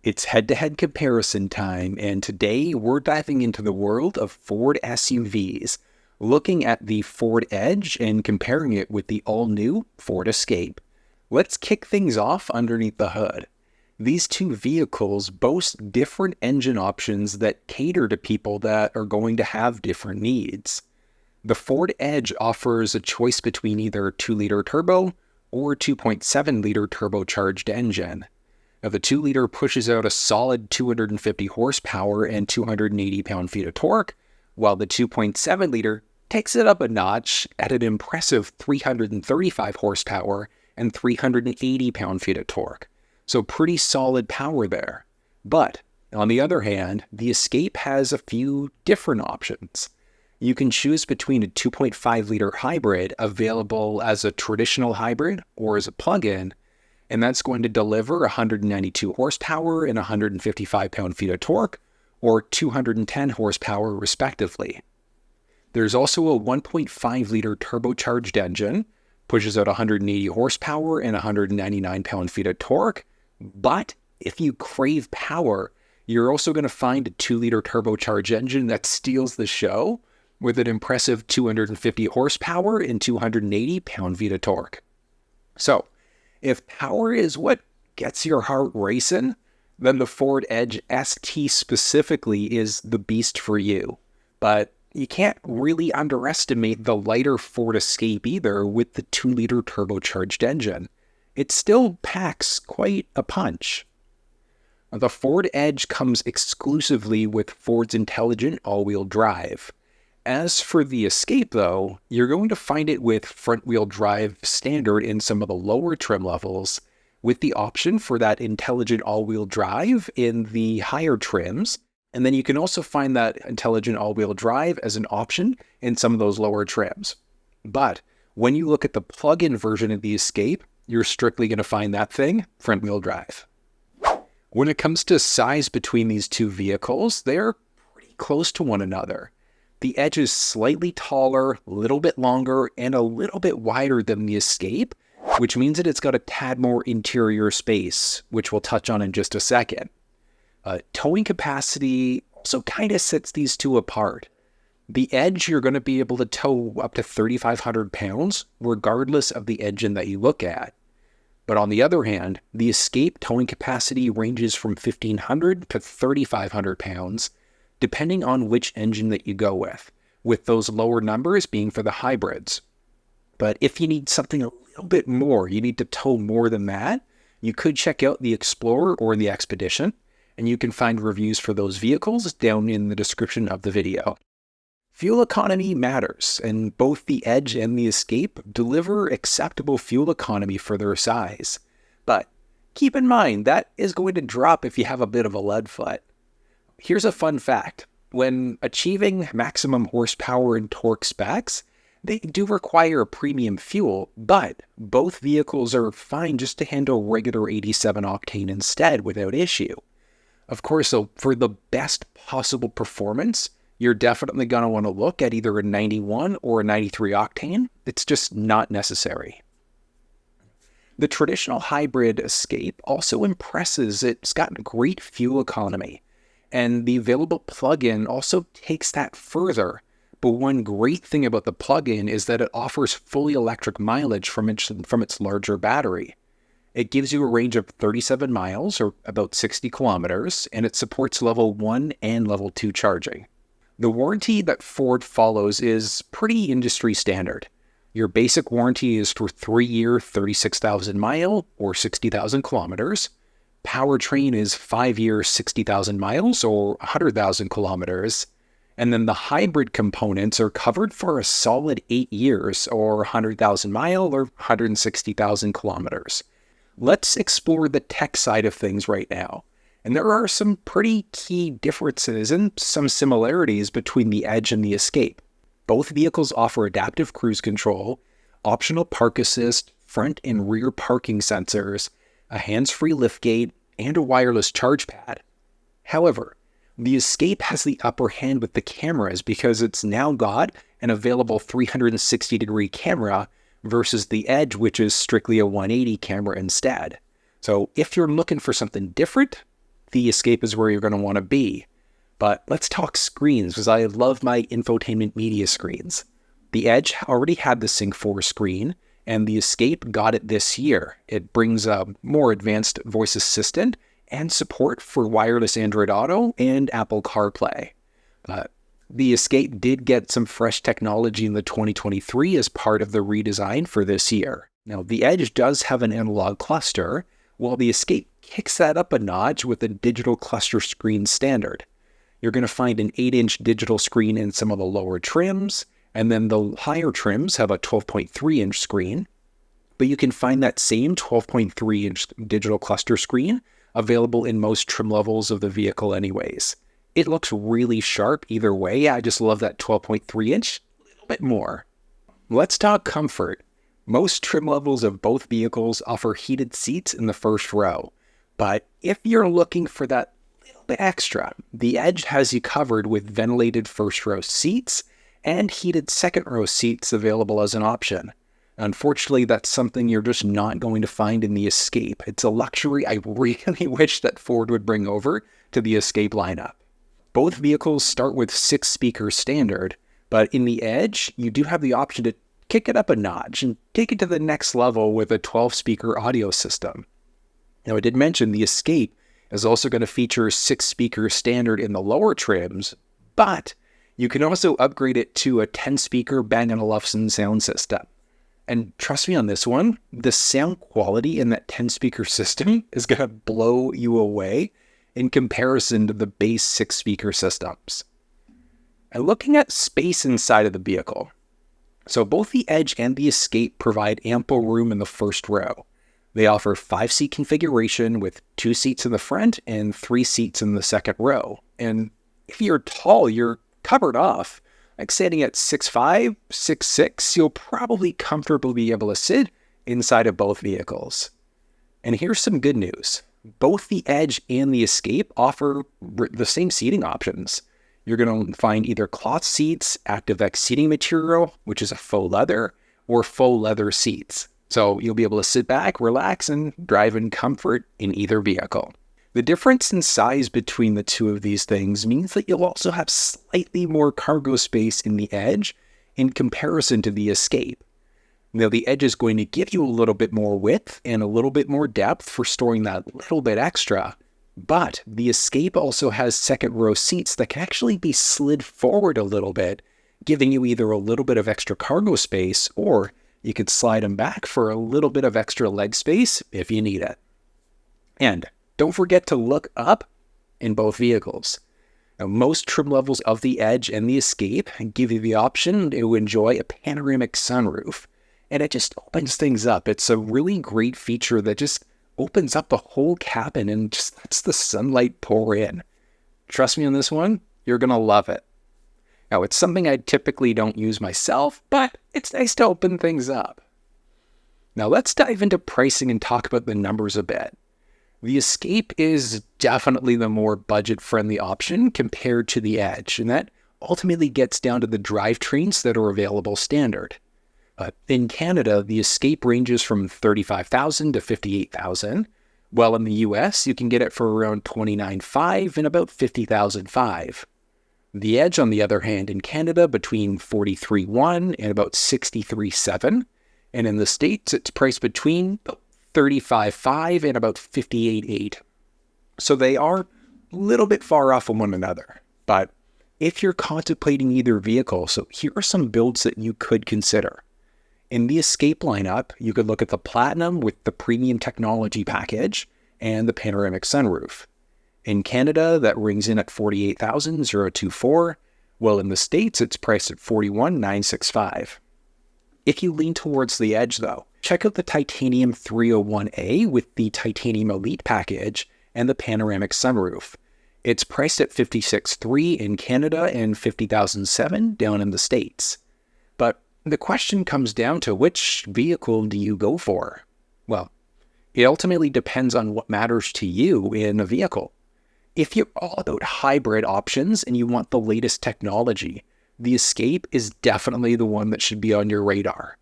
It's head-to-head comparison time, and today we're diving into the world of Ford SUVs, looking at the Ford Edge and comparing it with the all-new Ford Escape. Let's kick things off underneath the hood. These two vehicles boast different engine options that cater to people that are going to have different needs. The Ford Edge offers a choice between either a 2-liter turbo or 2.7-liter turbocharged engine. Now, the 2-liter pushes out a solid 250 horsepower and 280 pound-feet of torque, while the 2.7-liter takes it up a notch at an impressive 335 horsepower and 380 pound-feet of torque. So pretty solid power there. But, on the other hand, the Escape has a few different options. You can choose between a 2.5-liter hybrid available as a traditional hybrid or as a plug-in, and that's going to deliver 192 horsepower and 155 pound-feet of torque, or 210 horsepower respectively. There's also a 1.5-liter turbocharged engine, pushes out 180 horsepower and 199 pound-feet of torque, but if you crave power, you're also going to find a 2-liter turbocharged engine that steals the show with an impressive 250 horsepower and 280 pound-feet of torque. So, if power is what gets your heart racing, then the Ford Edge ST specifically is the beast for you. But you can't really underestimate the lighter Ford Escape either with the 2-liter turbocharged engine. It still packs quite a punch. The Ford Edge comes exclusively with Ford's intelligent all-wheel drive. As for the Escape, though, you're going to find it with front-wheel drive standard in some of the lower trim levels, with the option for that intelligent all-wheel drive in the higher trims, and then you can also find that intelligent all-wheel drive as an option in some of those lower trims. But when you look at the plug-in version of the Escape, you're strictly going to find that thing front-wheel drive. When it comes to size between these two vehicles, they're pretty close to one another. The Edge is slightly taller, a little bit longer, and a little bit wider than the Escape, which means that it's got a tad more interior space, which we'll touch on in just a second. Towing capacity also kind of sets these two apart. The Edge, you're going to be able to tow up to 3,500 pounds, regardless of the engine that you look at. But on the other hand, the Escape towing capacity ranges from 1,500 to 3,500 pounds, depending on which engine that you go with those lower numbers being for the hybrids. But if you need something a little bit more, you need to tow more than that, you could check out the Explorer or the Expedition, and you can find reviews for those vehicles down in the description of the video. Fuel economy matters, and both the Edge and the Escape deliver acceptable fuel economy for their size. But keep in mind, that is going to drop if you have a bit of a lead foot. Here's a fun fact. When achieving maximum horsepower and torque specs, they do require a premium fuel, but both vehicles are fine just to handle regular 87 octane instead without issue. Of course, so for the best possible performance, you're definitely going to want to look at either a 91 or a 93 octane. It's just not necessary. The traditional hybrid Escape also impresses. It's got great fuel economy. And the available plug-in also takes that further. But one great thing about the plug-in is that it offers fully electric mileage from its larger battery. It gives you a range of 37 miles, or about 60 kilometers, and it supports level 1 and level 2 charging. The warranty that Ford follows is pretty industry standard. Your basic warranty is for 3-year, 36,000 mile, or 60,000 kilometers. Powertrain is 5-year, 60,000 miles or 100,000 kilometers, and then the hybrid components are covered for a solid 8 years or 100,000 mile or 160,000 kilometers. Let's explore the tech side of things right now, and there are some pretty key differences and some similarities between the Edge and the Escape. Both vehicles offer adaptive cruise control, optional park assist, front and rear parking sensors, a hands-free liftgate, and a wireless charge pad. However, the Escape has the upper hand with the cameras because it's now got an available 360-degree camera versus the Edge, which is strictly a 180 camera instead. So if you're looking for something different, the Escape is where you're going to want to be. But let's talk screens, because I love my infotainment media screens. The Edge already had the Sync 4 screen, and the Escape got it this year. It brings a more advanced voice assistant and support for wireless Android Auto and Apple CarPlay. The Escape did get some fresh technology in the 2023 as part of the redesign for this year. Now, the Edge does have an analog cluster, while the Escape kicks that up a notch with a digital cluster screen standard. You're going to find an 8-inch digital screen in some of the lower trims, and then the higher trims have a 12.3-inch screen. But you can find that same 12.3-inch digital cluster screen available in most trim levels of the vehicle anyways. It looks really sharp either way. I just love that 12.3-inch a little bit more. Let's talk comfort. Most trim levels of both vehicles offer heated seats in the first row. But if you're looking for that little bit extra, the Edge has you covered with ventilated first row seats and heated second row seats available as an option. Unfortunately, that's something you're just not going to find in the Escape. It's a luxury I really wish that Ford would bring over to the Escape lineup. Both vehicles start with 6-speaker standard, but in the Edge, you do have the option to kick it up a notch and take it to the next level with a 12-speaker audio system. Now, I did mention the Escape is also going to feature 6-speaker standard in the lower trims, but you can also upgrade it to a 10-speaker Bang & Olufsen sound system. And trust me on this one, the sound quality in that 10-speaker system is going to blow you away in comparison to the base 6-speaker systems. And looking at space inside of the vehicle, so both the Edge and the Escape provide ample room in the first row. They offer 5-seat configuration with 2 seats in the front and 3 seats in the second row. And if you're tall, you're covered off. Like standing at 6'5", 6'6", you'll probably comfortably be able to sit inside of both vehicles. And here's some good news. Both the Edge and the Escape offer the same seating options. You're going to find either cloth seats, ActiveX seating material, which is a faux leather, or faux leather seats. So you'll be able to sit back, relax, and drive in comfort in either vehicle. The difference in size between the two of these things means that you'll also have slightly more cargo space in the Edge in comparison to the Escape. Now, the Edge is going to give you a little bit more width and a little bit more depth for storing that little bit extra, but the Escape also has second row seats that can actually be slid forward a little bit, giving you either a little bit of extra cargo space, or you could slide them back for a little bit of extra leg space if you need it. And don't forget to look up in both vehicles. Now, most trim levels of the Edge and the Escape give you the option to enjoy a panoramic sunroof, and it just opens things up. It's a really great feature that just opens up the whole cabin and just lets the sunlight pour in. Trust me on this one, you're going to love it. Now, it's something I typically don't use myself, but it's nice to open things up. Now, let's dive into pricing and talk about the numbers a bit. The Escape is definitely the more budget-friendly option compared to the Edge, and that ultimately gets down to the drivetrains that are available standard. In Canada, the Escape ranges from $35,000 to $58,000, while in the US, you can get it for around $29,500 and about $50,500. The Edge, on the other hand, in Canada, between $43,100 and about $63,700, and in the States, it's priced between $35,500 and about $58,800. So they are a little bit far off from one another, but if you're contemplating either vehicle, so here are some builds that you could consider. In the Escape lineup, you could look at the Platinum with the premium technology package and the panoramic sunroof. In Canada, that rings in at $48,024, while in the States, it's priced at $41,965. If you lean towards the Edge, though, check out the Titanium 301A with the Titanium Elite package and the panoramic sunroof. It's priced at $56,300 in Canada and $50,007 down in the States. But the question comes down to, which vehicle do you go for? Well, it ultimately depends on what matters to you in a vehicle. If you're all about hybrid options and you want the latest technology, the Escape is definitely the one that should be on your radar.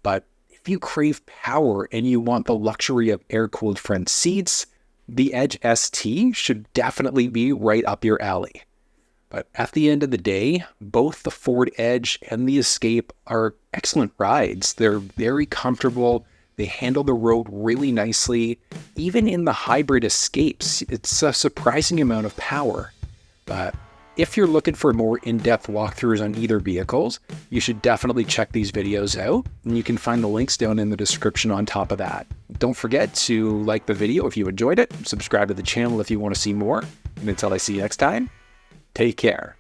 But if you crave power and you want the luxury of air-cooled front seats, the Edge ST should definitely be right up your alley. But at the end of the day, both the Ford Edge and the Escape are excellent rides. They're very comfortable. They handle the road really nicely. Even in the hybrid Escapes, it's a surprising amount of power. But if you're looking for more in-depth walkthroughs on either vehicles, you should definitely check these videos out, and you can find the links down in the description on top of that. Don't forget to like the video if you enjoyed it, subscribe to the channel if you want to see more, and until I see you next time, take care.